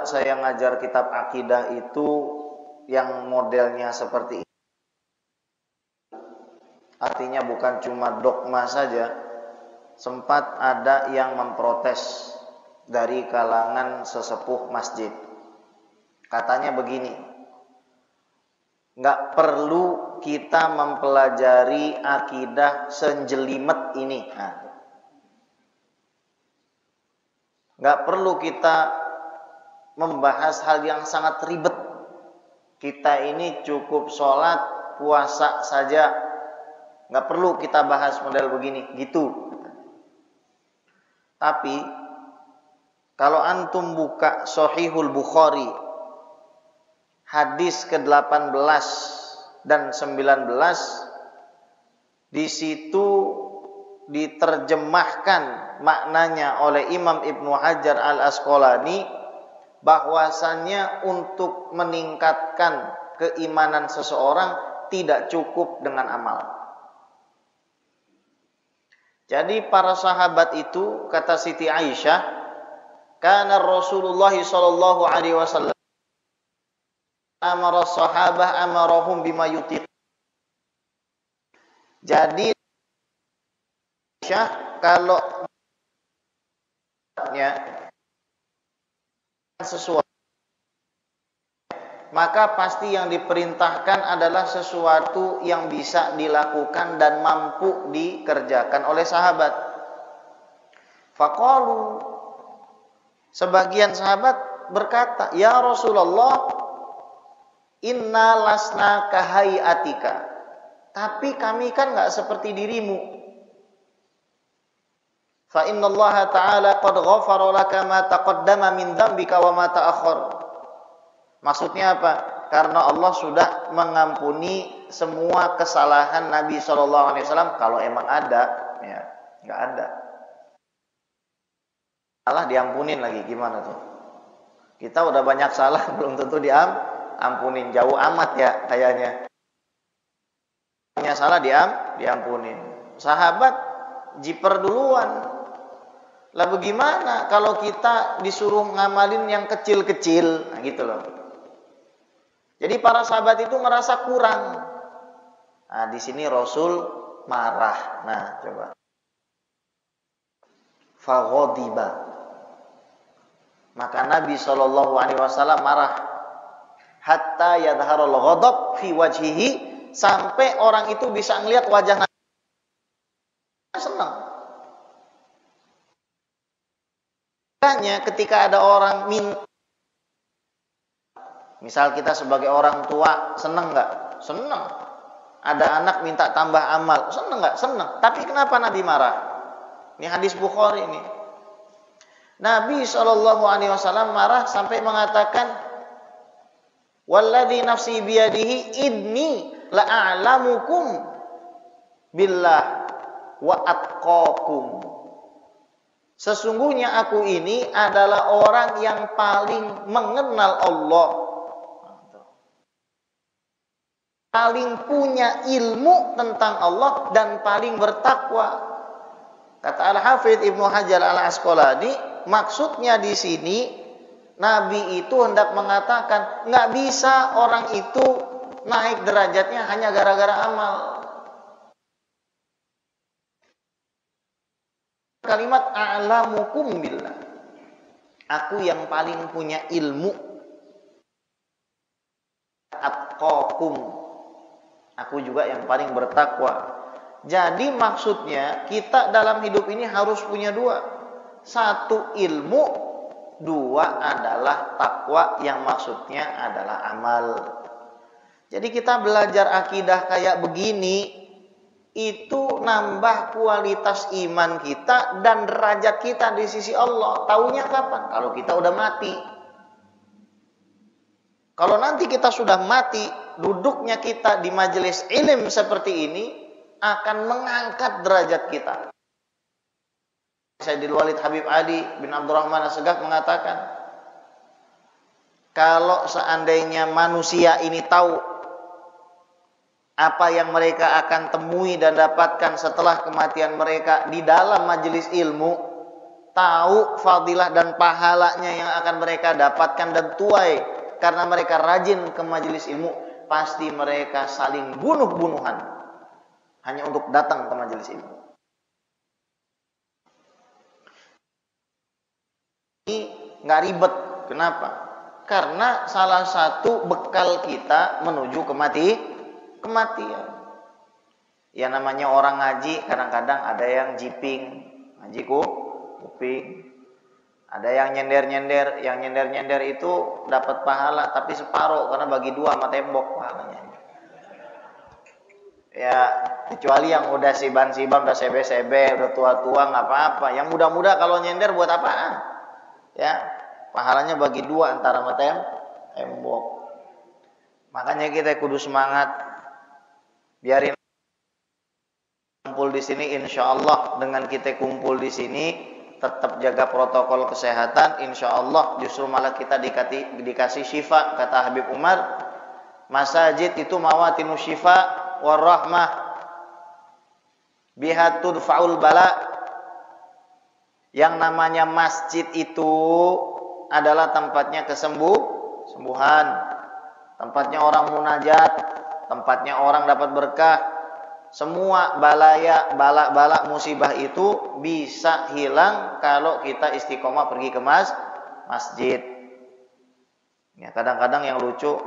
saya ngajar kitab akidah itu yang modelnya seperti ini. Artinya bukan cuma dogma saja. Sempat ada yang memprotes dari kalangan sesepuh masjid. Katanya begini, nggak perlu kita mempelajari akidah senjelimet ini. Nggak perlu kita membahas hal yang sangat ribet. Kita ini cukup sholat, puasa saja. Nggak perlu kita bahas model begini, gitu. Tapi kalau antum buka Sahihul Bukhari hadis ke-18 dan 19, di situ diterjemahkan maknanya oleh Imam Ibnu Hajar Al-Asqalani bahwasannya untuk meningkatkan keimanan seseorang tidak cukup dengan amal. Jadi para sahabat itu, kata Siti Aisyah, kana Rasulullah sallallahu alaihi wasallam amara sahabah amarahum bima yutiq. Jadi Aisyah kalau sesuatu maka pasti yang diperintahkan adalah sesuatu yang bisa dilakukan dan mampu dikerjakan oleh sahabat. Faqalu, sebagian sahabat berkata, ya Rasulullah, inna lasna kahayatika, tapi kami kan nggak seperti dirimu. Fa innallaha ta'ala qad ghafara laka ma taqaddama min dzambika wa ma ta'akhkhar. Maksudnya apa? Karena Allah sudah mengampuni semua kesalahan Nabi SAW. Kalau emang ada, ya nggak ada. Salah diampunin lagi, gimana tuh? Kita udah banyak salah, belum tentu diampunin. Jauh amat ya kayaknya. Punya salah diampunin. Sahabat jiper duluan. Lah bagaimana kalau kita disuruh ngamalin yang kecil-kecil? Nah gitu loh. Jadi para sahabat itu merasa kurang. Nah, di sini Rasul marah. Nah, coba. Faghadiba. Maka Nabi SAW marah. Hatta yadharul ghadab fi wajhihi, sampai orang itu bisa ngelihat wajah Nabi senang. Makanya ketika ada orang minta, misal kita sebagai orang tua, senang nggak? Senang. Ada anak minta tambah amal, senang nggak? Senang. Tapi kenapa Nabi marah? Ini hadis Bukhari ini. Nabi SAW marah sampai mengatakan, walladzi nafsi biyadihi inni la'alamukum billah wa atqakum. Sesungguhnya aku ini adalah orang yang paling mengenal Allah, paling punya ilmu tentang Allah, dan paling bertakwa. Kata Al-Hafidz Ibnu Hajar Al-Asqalani, maksudnya di sini Nabi itu hendak mengatakan nggak bisa orang itu naik derajatnya hanya gara-gara amal. Kalimat a'lamukum billah, aku yang paling punya ilmu, atqakum, aku juga yang paling bertakwa. Jadi maksudnya kita dalam hidup ini harus punya dua. Satu ilmu, dua adalah takwa yang maksudnya adalah amal. Jadi kita belajar akidah kayak begini, itu nambah kualitas iman kita dan derajat kita di sisi Allah. Taunya kapan? Kalau kita udah mati. Kalau nanti kita sudah mati, duduknya kita di majelis ilmu seperti ini akan mengangkat derajat kita. Sayyidil Walid Habib Ali bin Abdurrahman As-Segaf mengatakan, kalau seandainya manusia ini tahu apa yang mereka akan temui dan dapatkan setelah kematian mereka di dalam majelis ilmu, tahu fadilah dan pahalanya yang akan mereka dapatkan dan tuai karena mereka rajin ke majelis ilmu, pasti mereka saling bunuh-bunuhan hanya untuk datang ke majelis ilmu. Ini nggak ribet. Kenapa? Karena salah satu bekal kita menuju kematian. Ya namanya orang ngaji, kadang-kadang ada yang jiping, ngaji kuping. Ada yang nyender-nyender, itu dapat pahala tapi separuh karena bagi dua sama tembok pahalanya. Ya, kecuali yang udah siban-siban, udah sebe-sebe, udah tua-tua nggak apa-apa. Yang muda-muda kalau nyender buat apaan? Ya, pahalanya bagi dua antara sama tembok. Makanya kita kudu semangat. Biarin kumpul di sini, insya Allah dengan kita kumpul di sini tetap jaga protokol kesehatan, insya Allah justru malah kita dikasih syifa. Kata Habib Umar, masajid itu mawatinu syifa warahmah biha tudfa'ul bala. Yang namanya masjid itu adalah tempatnya kesembuhan, tempatnya orang munajat, tempatnya orang dapat berkah. Semua bala musibah itu bisa hilang kalau kita istiqomah pergi ke masjid. Ya, kadang-kadang yang lucu,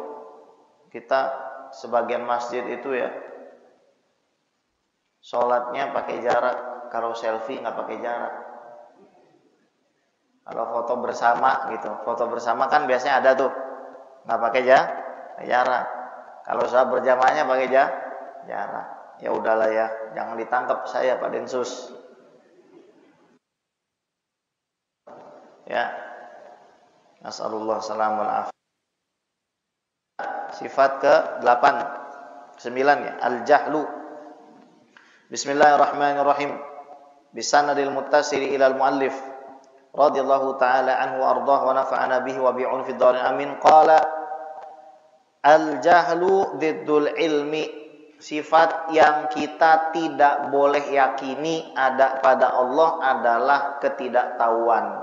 kita sebagian masjid itu ya sholatnya pakai jarak, kalau selfie nggak pakai jarak. Kalau foto bersama gitu, foto bersama kan biasanya ada tuh nggak pakai jarak. Kalau saya berjamaahnya pakai jarak. Ya udahlah ya, jangan ditangkap saya Pak Densus. Ya. Nasallallahu salamul afiyah. Sifat ke-8, ke-9 ya, al-jahlu. Bismillahirrahmanirrahim. Bisanadil muttasili ilal muallif radhiyallahu taala anhu ardah wa nafa'ana bihi wa bi'un fid dharin amin. Qala al-jahlu diddul ilmi. Sifat yang kita tidak boleh yakini ada pada Allah adalah ketidaktahuan.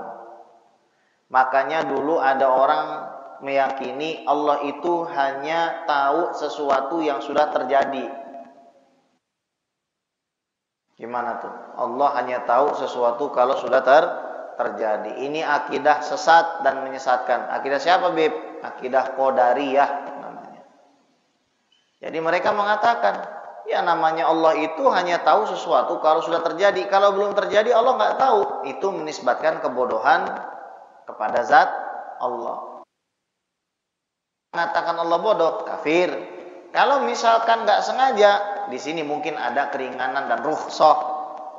Makanya dulu ada orang meyakini Allah itu hanya tahu sesuatu yang sudah terjadi. Gimana tuh? Allah hanya tahu sesuatu kalau sudah terjadi. Ini akidah sesat dan menyesatkan. Akidah siapa, Bib? Akidah Qadariyah. Jadi mereka mengatakan, ya namanya Allah itu hanya tahu sesuatu kalau sudah terjadi. Kalau belum terjadi Allah nggak tahu. Itu menisbatkan kebodohan kepada zat Allah. Mengatakan Allah bodoh, kafir. Kalau misalkan nggak sengaja, di sini mungkin ada keringanan dan rukhsah.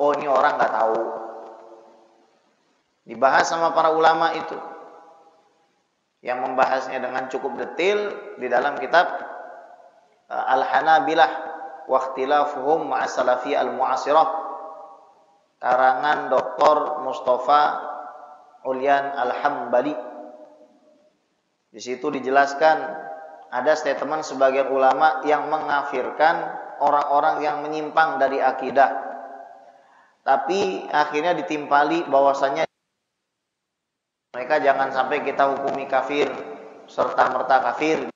Oh ini orang nggak tahu. Dibahas sama para ulama itu, yang membahasnya dengan cukup detail di dalam kitab Al-Hanabilah wa ikhtilafuhum ma'a salafi al-mu'asirah, karangan Dr. Mustafa Ulyan Al-Hambali. Di situ dijelaskan ada statement sebagian ulama yang mengkafirkan orang-orang yang menyimpang dari akidah. Tapi akhirnya ditimpali bahwasanya mereka jangan sampai kita hukumi kafir serta-merta kafir.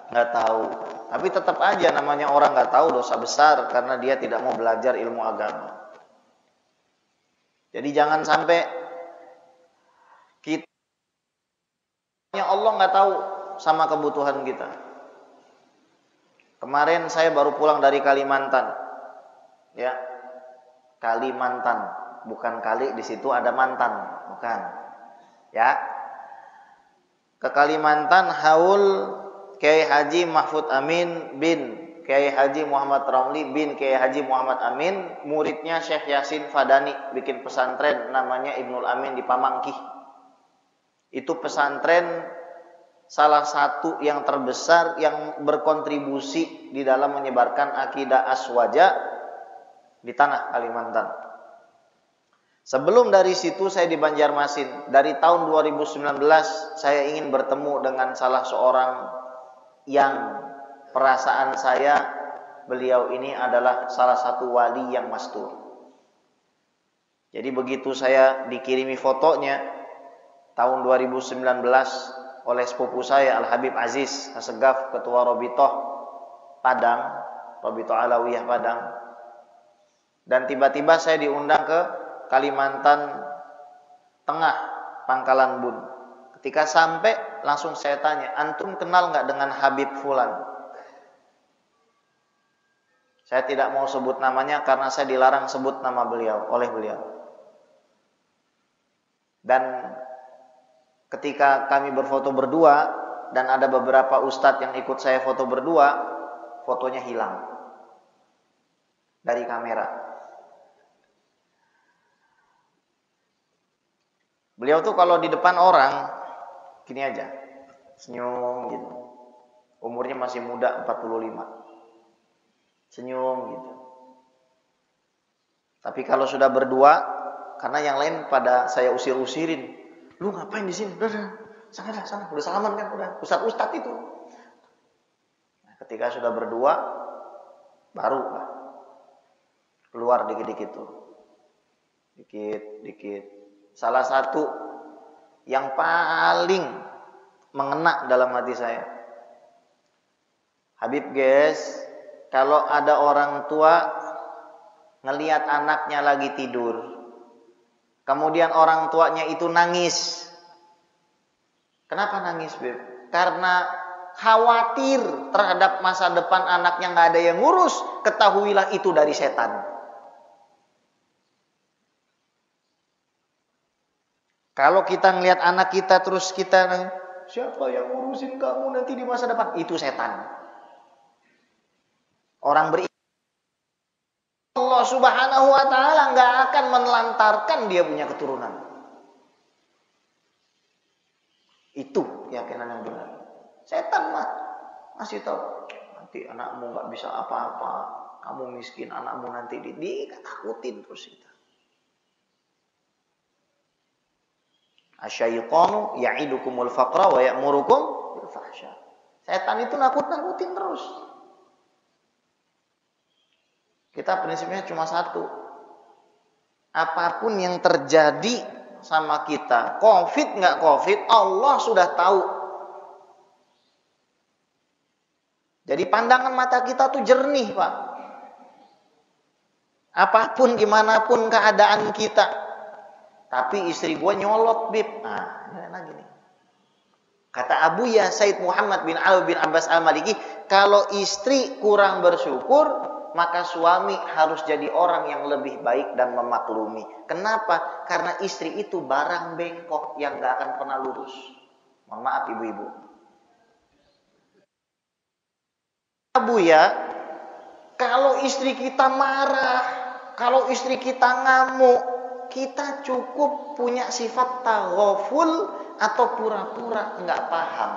Nggak tahu, tapi tetap aja namanya orang nggak tahu dosa besar karena dia tidak mau belajar ilmu agama. Jadi jangan sampai kita Allah nggak tahu sama kebutuhan kita. Kemarin saya baru pulang dari Kalimantan, ya Kalimantan, bukan kali di situ ada mantan, bukan, ya ke Kalimantan haul Kiai Haji Mahfud Amin bin Kiai Haji Muhammad Ramli bin Kiai Haji Muhammad Amin, muridnya Syekh Yasin Fadani, bikin pesantren namanya Ibnul Amin di Pamangkih. Itu pesantren salah satu yang terbesar yang berkontribusi di dalam menyebarkan akidah aswaja di tanah Kalimantan. Sebelum dari situ saya di Banjarmasin. Dari tahun 2019 saya ingin bertemu dengan salah seorang yang perasaan saya beliau ini adalah salah satu wali yang mastur. Jadi begitu saya dikirimi fotonya tahun 2019 oleh sepupu saya Al-Habib Aziz Assegaf, ketua Robitoh Padang, Robitoh Alawiyah Padang. Dan tiba-tiba saya diundang ke Kalimantan Tengah, Pangkalan Bun. Ketika sampai langsung saya tanya, antum kenal nggak dengan Habib Fulan? Saya tidak mau sebut namanya karena saya dilarang sebut nama beliau oleh beliau. Dan ketika kami berfoto berdua dan ada beberapa ustadz yang ikut saya foto berdua, fotonya hilang dari kamera. Beliau tuh kalau di depan orang gini aja, senyum gitu. Umurnya masih muda, 45. Senyum gitu. Tapi kalau sudah berdua, karena yang lain pada saya usir-usirin, lu ngapain di sini? Udah, sana, udah salaman kan, udah ustadz itu. Nah, ketika sudah berdua, baru keluar dikit-dikit tuh, dikit-dikit. Salah satu yang paling mengena dalam hati saya, Habib guys, kalau ada orang tua ngelihat anaknya lagi tidur, kemudian orang tuanya itu nangis. Kenapa nangis, Beb? Karena khawatir terhadap masa depan anaknya nggak ada yang ngurus, ketahuilah itu dari setan. Kalau kita ngelihat anak kita terus kita nangis, siapa yang ngurusin kamu nanti di masa depan? Itu setan. Orang beriman, Allah Subhanahu wa taala enggak akan menelantarkan dia punya keturunan. Itu keyakinan yang benar. Setan mah masih tahu nanti anakmu enggak bisa apa-apa, kamu miskin, anakmu nanti ditakutin terus kita. Asyaitanu ya'idukumul faqra wa ya'murukum bil fahsya. Setan itu nakut-nakutin terus. Kita prinsipnya cuma satu. Apapun yang terjadi sama kita, COVID nggak COVID, Allah sudah tahu. Jadi pandangan mata kita tuh jernih, Pak. Apapun, gimana pun keadaan kita. Tapi istri gue nyolot, Bib. Nah, ini lagi nih. Kata Abu Ya Said Muhammad bin Al bin Abbas Al-Maliki, kalau istri kurang bersyukur, maka suami harus jadi orang yang lebih baik dan memaklumi. Kenapa? Karena istri itu barang bengkok yang gak akan pernah lurus. Mohon maaf ibu-ibu. Abu ya, kalau istri kita marah, kalau istri kita ngamuk, kita cukup punya sifat taghaful atau pura-pura nggak paham.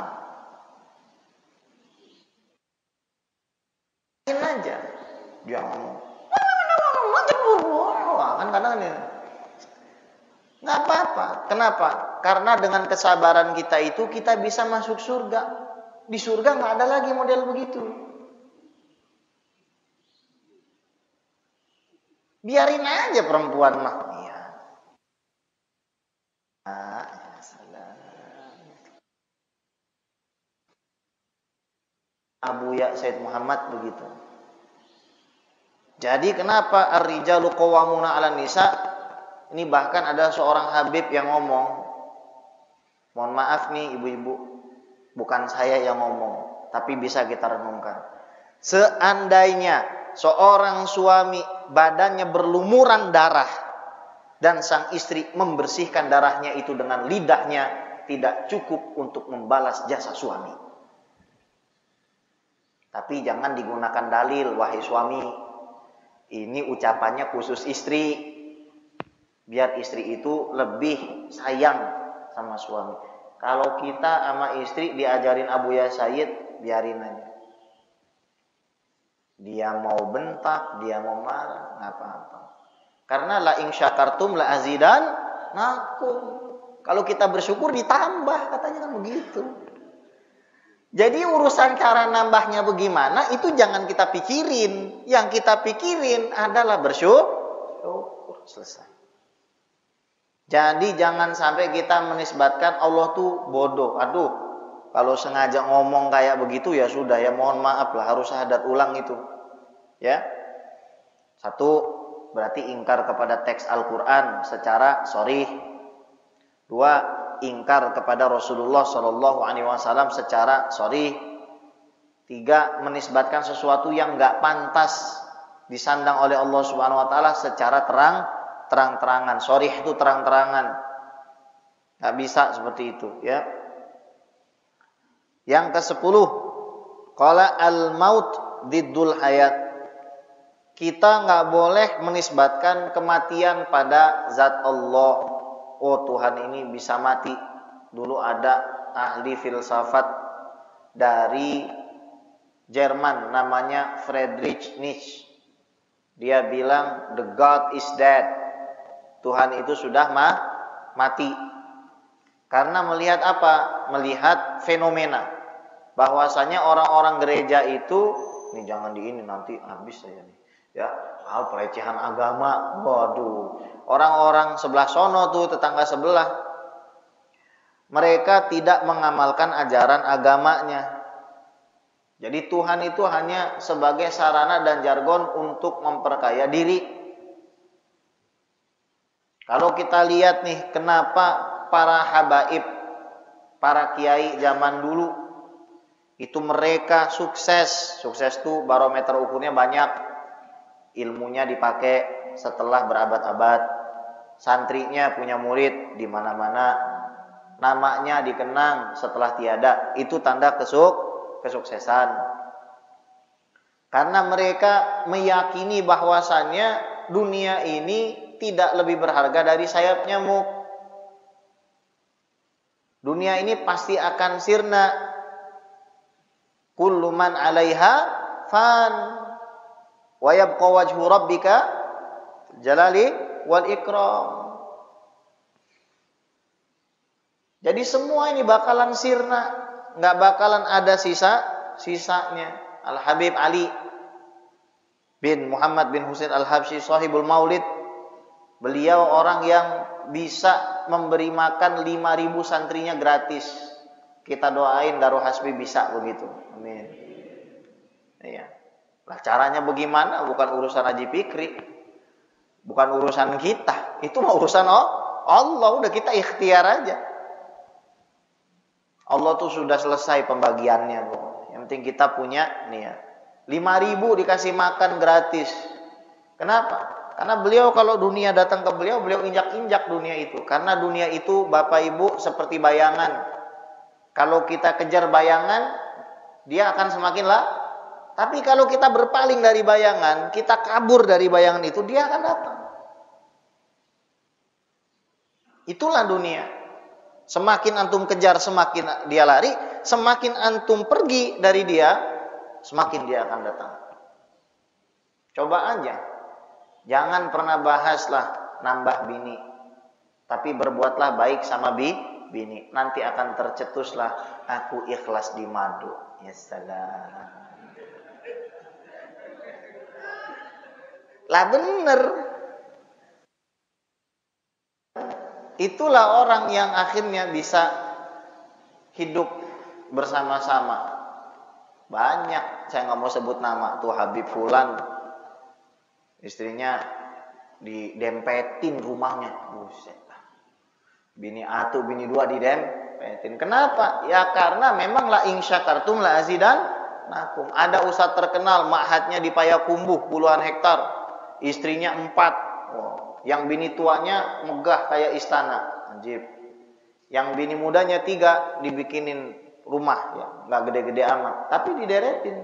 Ini aja. Jangan kan kadang ini nggak apa-apa. Kenapa? Karena dengan kesabaran kita itu kita bisa masuk surga. Di surga nggak ada lagi model begitu. Biarin aja perempuan mah. Iya. Abu Ya Said Muhammad begitu. Jadi kenapa ar-rijalu qawwamuna 'alan nisa? Ini bahkan ada seorang habib yang ngomong. Mohon maaf nih ibu-ibu, bukan saya yang ngomong, tapi bisa kita renungkan. Seandainya seorang suami badannya berlumuran darah dan sang istri membersihkan darahnya itu dengan lidahnya, tidak cukup untuk membalas jasa suami. Tapi jangan digunakan dalil, wahai suami. Ini ucapannya khusus istri. Biar istri itu lebih sayang sama suami. Kalau kita sama istri diajarin Abu Ya Said, biarin aja. Dia mau bentak, dia mau marah, nggak apa-apa. Karena la in syakartum la azidannakum. Kalau kita bersyukur ditambah, katanya kan begitu. Jadi urusan cara nambahnya bagaimana itu jangan kita pikirin. Yang kita pikirin adalah bersyukur. Selesai. Jadi jangan sampai kita menisbatkan Allah tuh bodoh. Aduh, kalau sengaja ngomong kayak begitu ya sudah ya, mohon maaf lah, harus syahadat ulang itu. Ya. Satu, berarti ingkar kepada teks Al-Qur'an secara sharih. Dua, ingkar kepada Rasulullah Shallallahu alaihi wasallam secara sharih. Tiga, menisbatkan sesuatu yang enggak pantas disandang oleh Allah Subhanahu wa taala secara terang-terangan. Sharih itu terang-terangan. Enggak bisa seperti itu, ya. Yang ke-10, qala al-maut diddul hayat. Kita enggak boleh menisbatkan kematian pada zat Allah. Oh, Tuhan ini bisa mati. Dulu ada ahli filsafat dari Jerman namanya Friedrich Nietzsche. Dia bilang the God is dead. Tuhan itu sudah mati. Karena melihat apa? Melihat fenomena. Bahwasanya orang-orang gereja itu, ini jangan di ini nanti habis saya nih. Ya, pelecehan agama. Waduh. Orang-orang sebelah sono tuh, tetangga sebelah. Mereka tidak mengamalkan ajaran agamanya. Jadi Tuhan itu hanya sebagai sarana dan jargon untuk memperkaya diri. Kalau kita lihat nih, kenapa para habaib, para kiai zaman dulu, itu mereka sukses. Sukses tuh barometer ukurnya banyak. Ilmunya dipakai setelah berabad-abad. Santrinya punya murid di mana-mana. Namanya dikenang setelah tiada. Itu tanda kesuksesan. Karena mereka meyakini bahwasannya dunia ini tidak lebih berharga dari sayap nyamuk. Dunia ini pasti akan sirna. Kullu man 'alaiha fan wa yabqa wajhu rabbika jalali wal ikram. Jadi semua ini bakalan sirna, enggak bakalan ada sisanya. Al-Habib Ali bin Muhammad bin Husain Al-Habsyi Shahibul Maulid, beliau orang yang bisa memberi makan 5.000 santrinya gratis. Kita doain Darul Hasbi bisa begitu. Amin. Iya. Lah caranya bagaimana? Bukan urusan Haji Fikri. Bukan urusan kita. Itu mah urusan Allah. Udah kita ikhtiar aja. Allah tuh sudah selesai pembagiannya. Yang penting kita punya niat. 5.000 dikasih makan gratis. Kenapa? Karena beliau kalau dunia datang ke beliau injak-injak dunia itu. Karena dunia itu Bapak Ibu seperti bayangan. Kalau kita kejar bayangan, dia akan semakin Tapi kalau kita berpaling dari bayangan, kita kabur dari bayangan itu, dia akan datang. Itulah dunia. Semakin antum kejar, semakin dia lari. Semakin antum pergi dari dia, semakin dia akan datang. Coba aja. Jangan pernah bahaslah nambah bini. Tapi berbuatlah baik sama bini. Nanti akan tercetuslah aku ikhlas di madu. Ya salam. Lah bener. Itulah orang yang akhirnya bisa hidup bersama-sama. Banyak, saya nggak mau sebut nama tuh Habib Fulan, istrinya didempetin rumahnya, buset. Bini atu, bini dua didempetin. Kenapa? Ya karena memang la in syakartum la azidannakum. Ada ustadz terkenal, ma'hadnya di Payakumbuh puluhan hektar, istrinya 4. Wow. Yang bini tuanya megah kayak istana, anjir. Yang bini mudanya 3 dibikinin rumah ya, nggak gede-gede amat, tapi dideretin.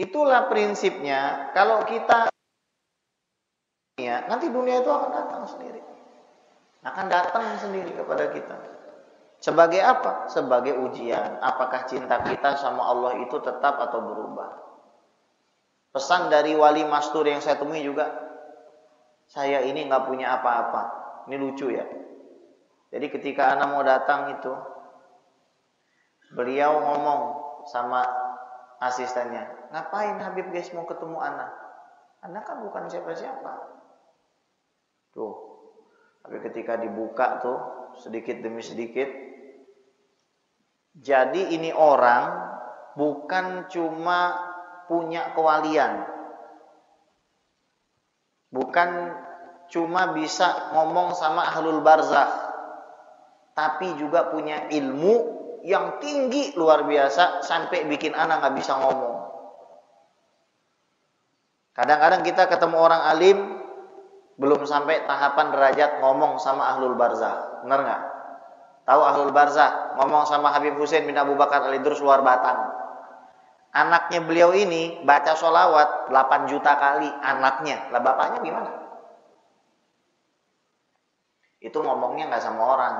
Itulah prinsipnya. Kalau kita ya, nanti dunia itu akan datang sendiri. Akan datang sendiri kepada kita. Sebagai apa? Sebagai ujian. Apakah cinta kita sama Allah itu tetap atau berubah? Pesan dari wali mastur yang saya temui juga, saya ini nggak punya apa-apa. Ini lucu ya. Jadi ketika anak mau datang itu, beliau ngomong sama asistennya, ngapain Habib guys mau ketemu anak? Anak kan bukan siapa-siapa. Tuh, Tapi ketika dibuka tuh sedikit demi sedikit, jadi ini orang bukan cuma punya kewalian, bukan cuma bisa ngomong sama ahlul barzakh, tapi juga punya ilmu yang tinggi luar biasa sampai bikin anak nggak bisa ngomong. Kadang-kadang kita ketemu orang alim belum sampai tahapan derajat ngomong sama ahlul barzakh, benar nggak? Tahu ahlul barzakh ngomong sama Habib Hussein bin Abu Bakar Al-Idrus luar Batang. Anaknya beliau ini baca sholawat 8 juta kali, anaknya. Lah bapaknya gimana? Itu ngomongnya nggak sama orang,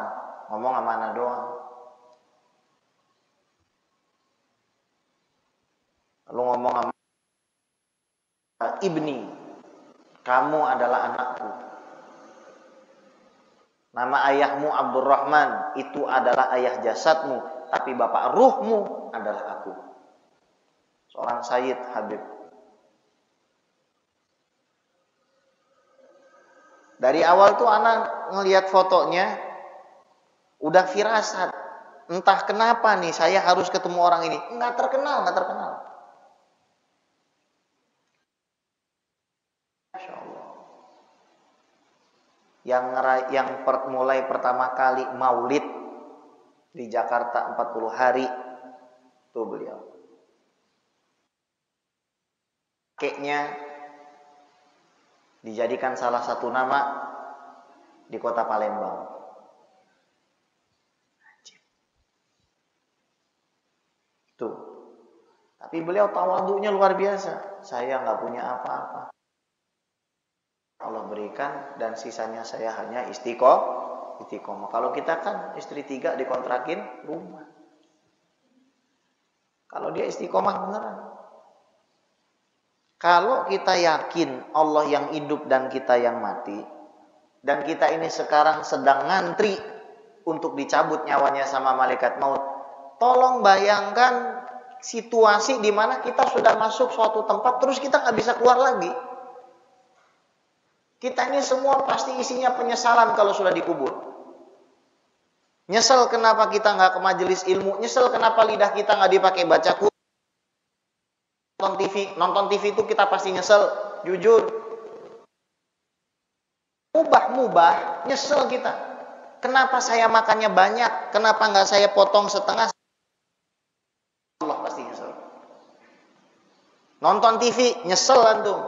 ngomong sama anak doang. Lalu ngomong sama ibni, kamu adalah anakku. Nama ayahmu Abdurrahman, itu adalah ayah jasadmu, tapi bapak ruhmu adalah aku. Seorang Sayyid Habib. Dari awal tuh anak ngelihat fotonya udah firasat. Entah kenapa nih saya harus ketemu orang ini. Nggak terkenal. Masya Allah. Yang mulai pertama kali maulid di Jakarta 40 hari tuh beliau. Kakeknya dijadikan salah satu nama di kota Palembang. Tuh. Tapi beliau tawadhunya luar biasa. Saya nggak punya apa-apa. Allah berikan dan sisanya saya hanya istiqomah. Kalau kita kan istri 3 dikontrakin rumah. Kalau dia istiqomah beneran. Kalau kita yakin Allah yang hidup dan kita yang mati, dan kita ini sekarang sedang ngantri untuk dicabut nyawanya sama malaikat maut, tolong bayangkan situasi di mana kita sudah masuk suatu tempat terus kita nggak bisa keluar lagi. Kita ini semua pasti isinya penyesalan kalau sudah dikubur. Nyesel kenapa kita nggak ke majelis ilmu, nyesel kenapa lidah kita nggak dipakai baca Quran. Nonton TV itu kita pasti nyesel, jujur. Mubah, nyesel kita. Kenapa saya makannya banyak? Kenapa nggak saya potong setengah? Allah pasti nyesel. Nonton TV, nyesel antum.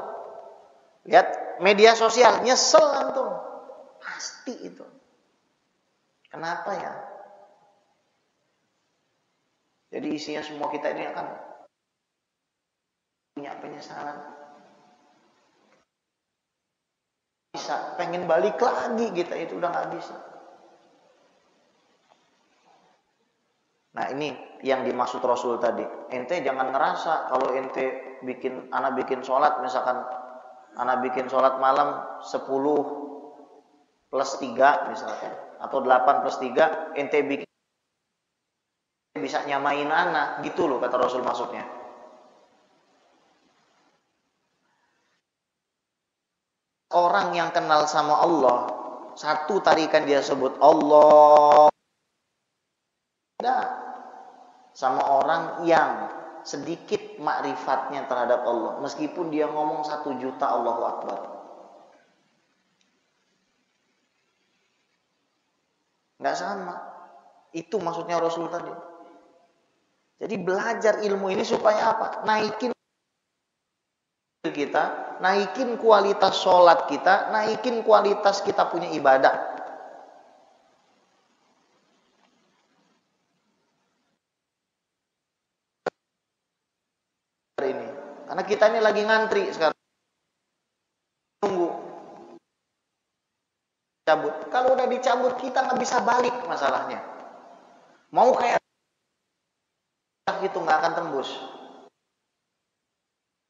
Lihat media sosial, nyesel antum. Pasti itu. Kenapa ya? Jadi isinya semua kita ini akan punya penyesalan. Bisa, pengen balik lagi kita itu udah gak bisa. Nah ini yang dimaksud Rasul tadi. Ente jangan ngerasa kalau ente anak bikin sholat, misalkan anak bikin sholat malam 10 plus 3 misalkan, atau 8 plus 3, ente bikin bisa nyamain anak, gitu loh kata Rasul maksudnya. Orang yang kenal sama Allah, satu tarikan dia sebut Allah. Beda sama orang yang sedikit makrifatnya terhadap Allah, meskipun dia ngomong 1 juta Allahu Akbar. Nggak sama. Itu maksudnya Rasul tadi. Jadi belajar ilmu ini supaya apa? Naikin kita, naikin kualitas sholat kita, naikin kualitas kita punya ibadah. Ini, karena kita ini lagi ngantri sekarang, tunggu cabut. Kalau udah dicabut kita nggak bisa balik masalahnya. Mau kayak itu nggak akan tembus.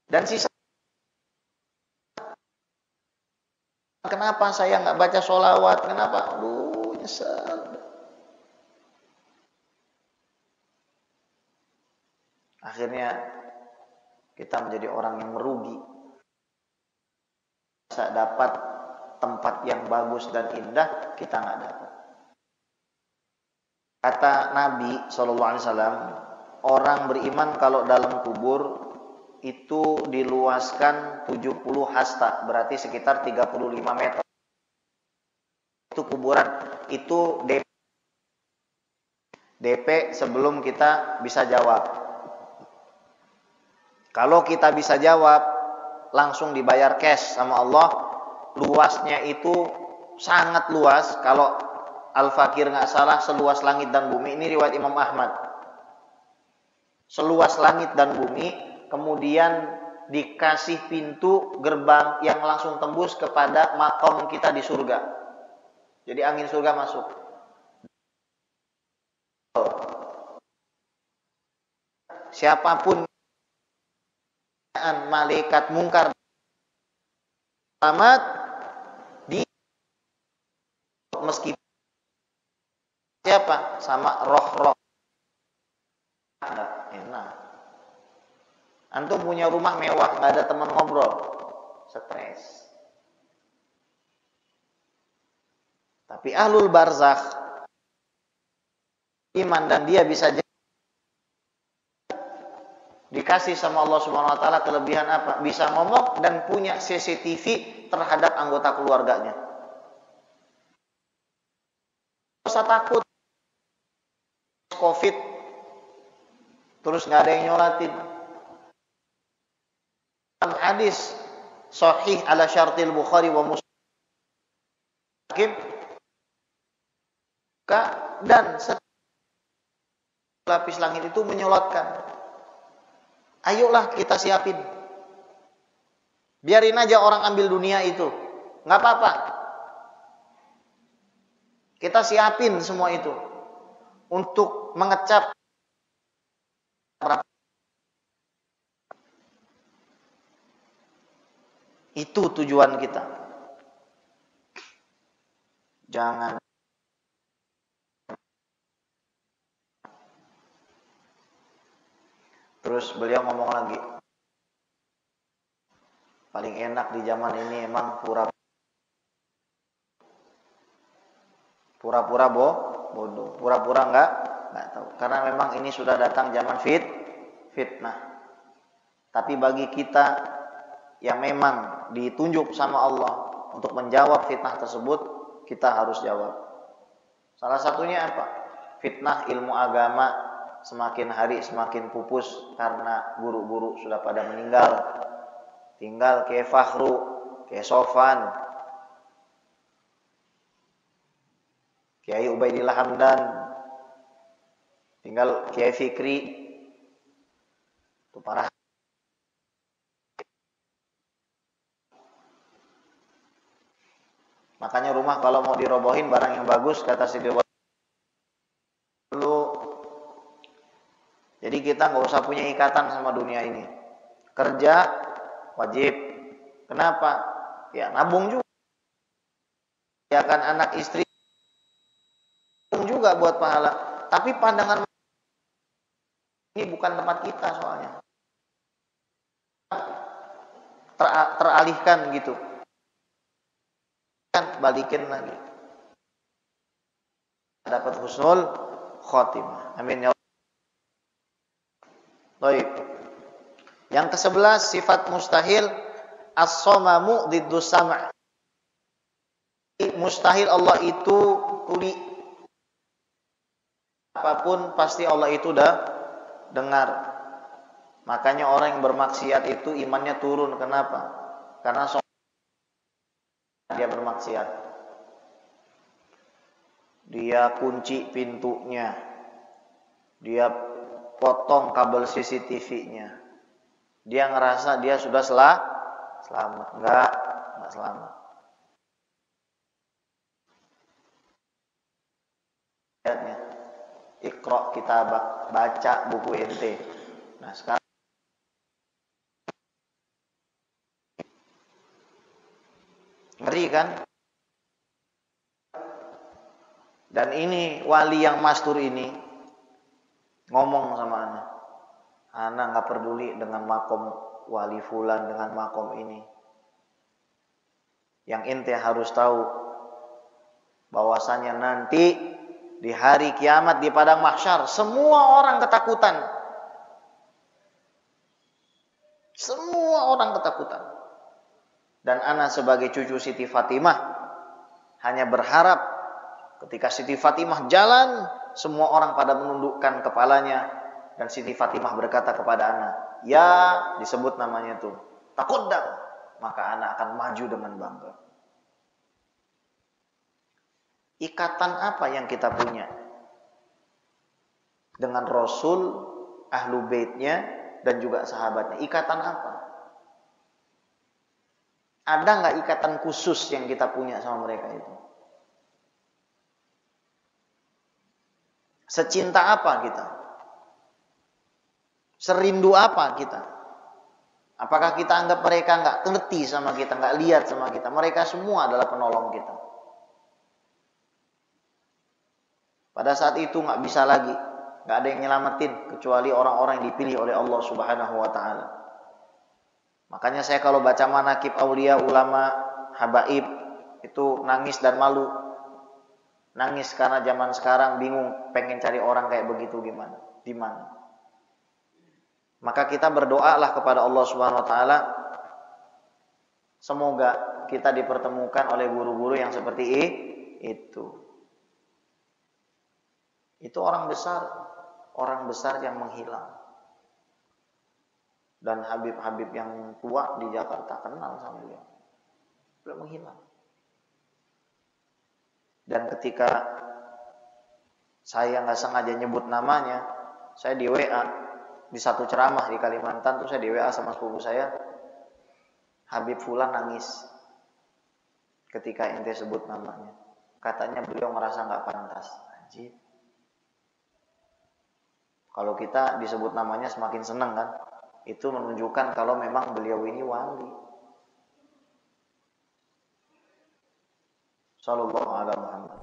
Dan sisa, kenapa saya nggak baca sholawat? Kenapa? Aduh, nyesel. Akhirnya kita menjadi orang yang merugi. Bisa dapat tempat yang bagus dan indah, kita nggak dapat. Kata Nabi SAW, orang beriman kalau dalam kubur itu diluaskan 70 hasta, berarti sekitar 35 meter. Itu kuburan, itu DP sebelum kita bisa jawab. Kalau kita bisa jawab, langsung dibayar cash sama Allah. Luasnya itu sangat luas. Kalau Al-Fakir nggak salah, seluas langit dan bumi. Ini riwayat Imam Ahmad. Seluas langit dan bumi, kemudian dikasih pintu gerbang yang langsung tembus kepada makom kita di surga. Jadi angin surga masuk. Siapapun malaikat mungkar selamat di meskipun siapa sama roh-roh enak. Antum punya rumah mewah, nggak ada teman ngobrol, stres. Tapi ahlul barzakh iman dan dia bisa dikasih sama Allah Subhanahu wa taala kelebihan apa? Bisa ngomong dan punya CCTV terhadap anggota keluarganya. Tidak usah takut Covid terus nggak ada yang nyolatin. Dalam hadis sahih ala syartil Bukhari wa Muslim dan lapis langit itu menyolatkan. Ayolah kita siapin. Biarin aja orang ambil dunia itu. Nggak apa-apa. Kita siapin semua itu. Untuk mengecap. Itu tujuan kita. Jangan. Terus beliau ngomong lagi, paling enak di zaman ini emang pura-pura bodoh, pura-pura nggak tahu. Karena memang ini sudah datang zaman fitnah. Tapi bagi kita yang memang ditunjuk sama Allah untuk menjawab fitnah tersebut, kita harus jawab. Salah satunya apa? Fitnah ilmu agama semakin hari semakin pupus karena guru-guru sudah pada meninggal. Tinggal Kiai Fakhru, Kiai Sofan, Kiai Ubaidillah Hamdan, tinggal Kiai Fikri. Itu parah. Makanya rumah kalau mau dirobohin barang yang bagus kata si Dewa dulu. Jadi kita nggak usah punya ikatan sama dunia ini. Kerja wajib. Kenapa? Ya nabung juga. Ya kan anak istri nabung juga buat pahala. Tapi pandangan ini bukan tempat kita soalnya. Teralihkan gitu. Balikin lagi. Dapat husnul khotimah. Amin ya. Baik. Yang ke-11 sifat mustahil as-samamu diddus sam'. Mustahil Allah itu tuli. Apapun pasti Allah itu udah dengar. Makanya orang yang bermaksiat itu imannya turun. Kenapa? Karena dia bermaksiat. Dia kunci pintunya. Dia potong kabel CCTV-nya. Dia ngerasa dia sudah selamat. Enggak selamat. Lihatnya. Iqra kitabak, baca buku ente. Nah, sekarang ngeri kan? Dan ini wali yang mastur ini ngomong sama ana nggak peduli dengan makom wali fulan, dengan makom ini. Yang ente harus tahu bahwasanya nanti di hari kiamat di padang mahsyar semua orang ketakutan. Semua orang ketakutan. Dan ana sebagai cucu Siti Fatimah hanya berharap ketika Siti Fatimah jalan, semua orang pada menundukkan kepalanya dan Siti Fatimah berkata kepada ana, "Ya," disebut namanya itu, "taqaddam," maka ana akan maju dengan bangga. Ikatan apa yang kita punya dengan Rasul, ahlu baitnya dan juga sahabatnya? Ikatan apa? Ada nggak ikatan khusus yang kita punya sama mereka itu? Secinta apa kita? Serindu apa kita? Apakah kita anggap mereka nggak ngerti sama kita, nggak lihat sama kita? Mereka semua adalah penolong kita. Pada saat itu nggak bisa lagi, nggak ada yang nyelamatin kecuali orang-orang yang dipilih oleh Allah Subhanahu Wa Taala. Makanya saya kalau baca manaqib aulia, ulama, habaib itu nangis dan malu. Nangis karena zaman sekarang bingung pengen cari orang kayak begitu gimana, di mana. Maka kita berdoalah kepada Allah Subhanahu Wa Taala, semoga kita dipertemukan oleh guru-guru yang seperti itu. Itu orang besar yang menghilang. Dan Habib-habib yang tua di Jakarta kenal sama dia. Belum menghilang. Dan ketika saya nggak sengaja nyebut namanya, saya di WA di satu ceramah di Kalimantan tuh saya di WA sama sepupu saya, Habib Fulan nangis ketika ente sebut namanya. Katanya beliau merasa nggak pantas. Anjir. Kalau kita disebut namanya semakin senang kan? Itu menunjukkan kalau memang beliau ini wali. Sallallahu alaihi Muhammad.